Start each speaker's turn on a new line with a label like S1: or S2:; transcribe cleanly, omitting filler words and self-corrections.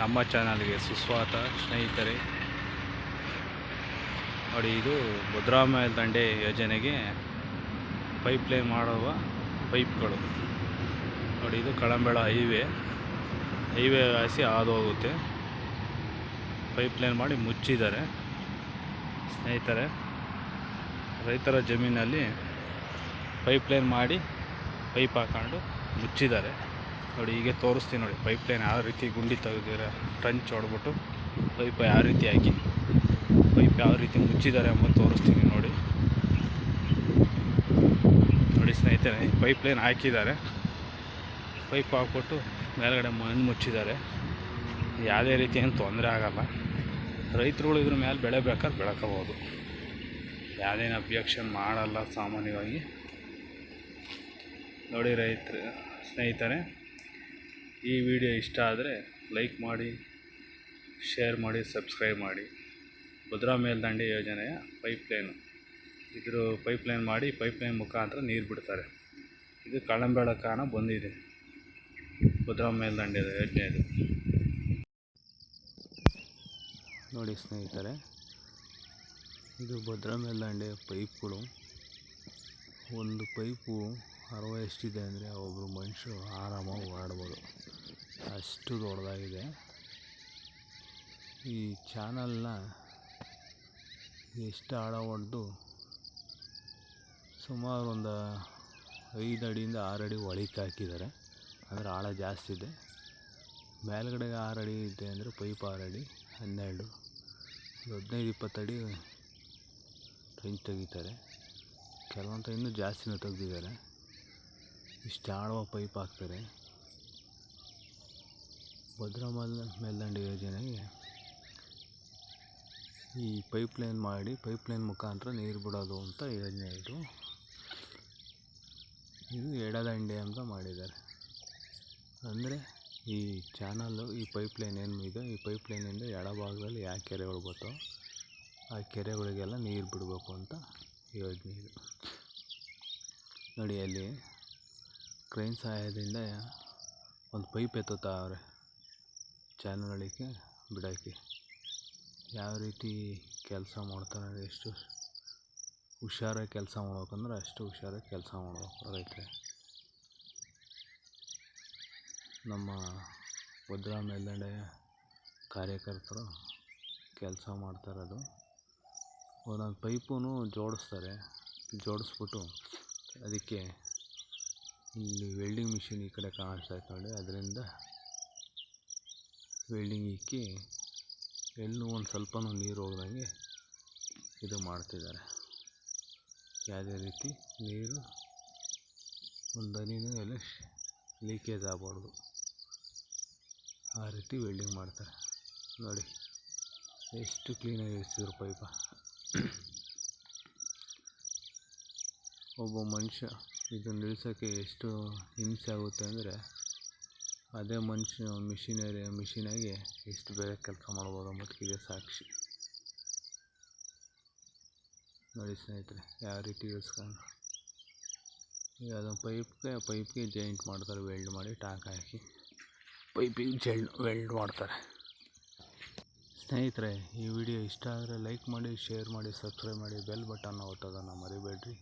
S1: ನಮ್ಮ ಚಾನಲ್ಗೆ ಸುಸ್ವಾಗತ ಸ್ನೇಹಿತರೆ. ನೋಡಿ, ಇದು ಭದ್ರಾ ಮೇಲ್ದಂಡೆ ಯೋಜನೆಗೆ ಪೈಪ್ಲೈನ್ ಮಾಡುವ ಪೈಪ್ಗಳು. ನೋಡಿ, ಇದು ಕಳಂಬೆಳ ಹೈವೇ ಹಾಸಿ ಹಾದು ಹೋಗುತ್ತೆ. ಪೈಪ್ಲೈನ್ ಮಾಡಿ ಮುಚ್ಚಿದ್ದಾರೆ ಸ್ನೇಹಿತರೆ. ರೈತರ ಜಮೀನಲ್ಲಿ ಪೈಪ್ಲೈನ್ ಮಾಡಿ ಪೈಪ್ ಹಾಕೊಂಡು ಮುಚ್ಚಿದ್ದಾರೆ. ನೋಡಿ, ಹೀಗೆ ತೋರಿಸ್ತೀನಿ ನೋಡಿ ಪೈಪ್ಲೈನ್ ಯಾವ ರೀತಿ ಗುಂಡಿ ತೆಗೆದಿದ್ದಾರೆ, ಟ್ರಂಚ್ ಹೊಡ್ಬಿಟ್ಟು ಪೈಪ್ ಯಾವ ರೀತಿ ಹಾಕಿ ಪೈಪ್ ಯಾವ ರೀತಿ ಮುಚ್ಚಿದ್ದಾರೆ ಎಂಬುದು ತೋರಿಸ್ತೀನಿ ನೋಡಿ. ನೋಡಿ ಸ್ನೇಹಿತರೆ, ಪೈಪ್ಲೈನ್ ಹಾಕಿದ್ದಾರೆ. ಪೈಪ್ ಹಾಕ್ಬಿಟ್ಟು ಮೇಲ್ಗಡೆ ಮಣ್ಣು ಮುಚ್ಚಿದ್ದಾರೆ. ಯಾವುದೇ ರೀತಿ ಏನು ತೊಂದರೆ ಆಗಲ್ಲ. ರೈತರುಗಳು ಇದ್ರ ಮೇಲೆ ಬೆಳೆ ಬೇಕಾದ್ರೆ ಬೆಳ್ಕೋಬೋದು, ಯಾವುದೇನು ಅಬ್ಜೆಕ್ಷನ್ ಮಾಡಲ್ಲ ಸಾಮಾನ್ಯವಾಗಿ. ನೋಡಿ ಸ್ನೇಹಿತರೆ, ಈ ವಿಡಿಯೋ ಇಷ್ಟ ಆದರೆ ಲೈಕ್ ಮಾಡಿ, ಶೇರ್ ಮಾಡಿ, ಸಬ್ಸ್ಕ್ರೈಬ್ ಮಾಡಿ. ಭದ್ರಾ ಮೇಲ್ದಂಡೆ ಯೋಜನೆಯ ಇದ್ರ ಪೈಪ್ಲೈನ್ ಮಾಡಿ ಪೈಪ್ಲೈನ್ ಮುಖಾಂತರ ನೀರು ಬಿಡ್ತಾರೆ. ಇದು ಕಳಂಬೆಳ ಕಾನ ಬಂದಿದೆ ಭದ್ರಾ ಮೇಲ್ದಂಡೆ ಯೋಜನೆದು. ನೋಡಿ ಸ್ನೇಹಿತರೆ, ಇದು ಭದ್ರಾ ಮೇಲ್ದಂಡೆ ಪೈಪ್ಗಳು. ಒಂದು ಪೈಪು 60 ಎಷ್ಟಿದೆ ಅಂದರೆ ಒಬ್ಬರು ಮನುಷ್ಯರು ಆರಾಮಾಗಿ ಓಡಾಡ್ಬೋದು, ಅಷ್ಟು ದೊಡ್ಡದಾಗಿದೆ. ಈ ಚಾನಲ್ನ ಎಷ್ಟು ಆಳ ಹೊಡೆದು ಸುಮಾರು ಒಂದು 5 ಅಡಿಯಿಂದ 6 ಅಡಿ ಒಳಕ್ಕೆ ಹಾಕಿದ್ದಾರೆ. ಅಂದರೆ ಆಳ ಜಾಸ್ತಿ ಇದೆ. ಮೇಲ್ಗಡೆಗೆ 6 ಅಡಿ ಇದೆ ಅಂದರೆ ಪೈಪ್ 6 ಅಡಿ 12, 15-20 ಅಡಿ ಟ್ರೆಂಚ್ ತೆಗಿತಾರೆ. ಕೆಲವೊಂದು ಇನ್ನೂ ಜಾಸ್ತಿನೂ ತೆಗೆದಿದ್ದಾರೆ. ಇಷ್ಟು ಆಳವ ಪೈಪ್ ಹಾಕ್ತಾರೆ. ಭದ್ರಾ ಮೇಲ್ದಂಡೆ ಯೋಜನೆಗೆ ಈ ಪೈಪ್ಲೈನ್ ಮಾಡಿ ಪೈಪ್ಲೈನ್ ಮುಖಾಂತರ ನೀರು ಬಿಡೋದು ಅಂತ ಯೋಜನೆ. ಇದು ಎಡದಂಡೆ ಅಂತ ಮಾಡಿದ್ದಾರೆ. ಅಂದರೆ ಈ ಚಾನಲ್ಲು, ಈ ಪೈಪ್ಲೈನ್ ಏನು ಇದೆ, ಈ ಪೈಪ್ಲೈನಿಂದ ಎಡಭಾಗದಲ್ಲಿ ಯಾವ ಕೆರೆಗಳು ಬರ್ತಾವೆ ಆ ಕೆರೆಗಳಿಗೆಲ್ಲ ನೀರು ಬಿಡಬೇಕು ಅಂತ ಯೋಜನೆ ಇದು. ನೋಡಿ, ಅಲ್ಲಿ ಕ್ರೈನ್ ಸಹಾಯದಿಂದ ಒಂದು ಪೈಪ್ ಎತ್ತುತ್ತವ್ರೆ ಚಾನಲ್ ಒಳಕ್ಕೆ ಬಿಡೋಕ್ಕೆ. ಯಾವ ರೀತಿ ಕೆಲಸ ಮಾಡ್ತಾರೆ, ಎಷ್ಟು ಹುಷಾರಾಗಿ ಕೆಲಸ ಮಾಡ್ಬೇಕಂದ್ರೆ ಅಷ್ಟು ಹುಷಾರಾಗಿ ಕೆಲಸ ಮಾಡ್ಬೇಕು ರೈತರೆ. ನಮ್ಮ ಭದ್ರಾ ಮೇಲ್ದಂಡೆಯ ಕಾರ್ಯಕರ್ತರು ಕೆಲಸ ಮಾಡ್ತಾಯಿರೋದು. ಒಂದೊಂದು ಪೈಪೂ ಜೋಡಿಸ್ಬಿಟ್ಟು ಅದಕ್ಕೆ ಇಲ್ಲಿ ವೆಲ್ಡಿಂಗ್ ಮಿಷಿನ್ ಈ ಕಡೆ ಕಾಣಿಸ್ತಾ ಇತ್ತು ನೋಡಿ, ಅದರಿಂದ ವೆಲ್ಡಿಂಗ್ ಇಕ್ಕಿ ಎಲ್ಲೂ ಒಂದು ಸ್ವಲ್ಪನೂ ನೀರು ಹೋಗ್ದಂಗೆ ಇದು ಮಾಡ್ತಿದ್ದಾರೆ. ಯಾವುದೇ ರೀತಿ ನೀರು ಒಂದು ಹನಿನೂ ಎಲ್ಲ ಲೀಕೇಜ್ ಆಗಬಾರ್ದು, ಆ ರೀತಿ ವೆಲ್ಡಿಂಗ್ ಮಾಡ್ತಾರೆ. ನೋಡಿ ಎಷ್ಟು ಕ್ಲೀನಾಗಿ ಇರಿಸಿದ್ರು ಪೈಪ. ಒಬ್ಬ ಮನುಷ್ಯ ಇದನ್ನು ಇಳಿಸೋಕ್ಕೆ ಎಷ್ಟು ಹಿಂಸೆ ಆಗುತ್ತೆ ಅಂದರೆ, ಅದೇ ಮನುಷ್ಯ ಮಿಷಿನಾಗಿ ಎಷ್ಟು ಬೇಗ ಕೆಲಸ ಮಾಡ್ಬೋದು ಅಂಬುದಕ್ಕೆ ಇದೇ ಸಾಕ್ಷಿ. ನೋಡಿ ಸ್ನೇಹಿತರೆ, ಯಾವ ರೀತಿ ಇಳಿಸ್ಕೊಂಡು ಅದನ್ನು ಪೈಪ್ಗೆ ಜಾಯಿಂಟ್ ಮಾಡ್ತಾರೆ. ವೆಲ್ಡ್ ಮಾಡಿ ಟಾಕ್ ಹಾಕಿ ಪೈಪಿಗೆ ವೆಲ್ಡ್ ಮಾಡ್ತಾರೆ. ಸ್ನೇಹಿತರೆ, ಈ ವಿಡಿಯೋ ಇಷ್ಟ ಆದರೆ ಲೈಕ್ ಮಾಡಿ, ಶೇರ್ ಮಾಡಿ, ಸಬ್ಸ್ಕ್ರೈಬ್ ಮಾಡಿ, ಬೆಲ್ ಬಟನ್ನ ಒತ್ತೋದನ್ನು ಮರಿಬೇಡ್ರಿ.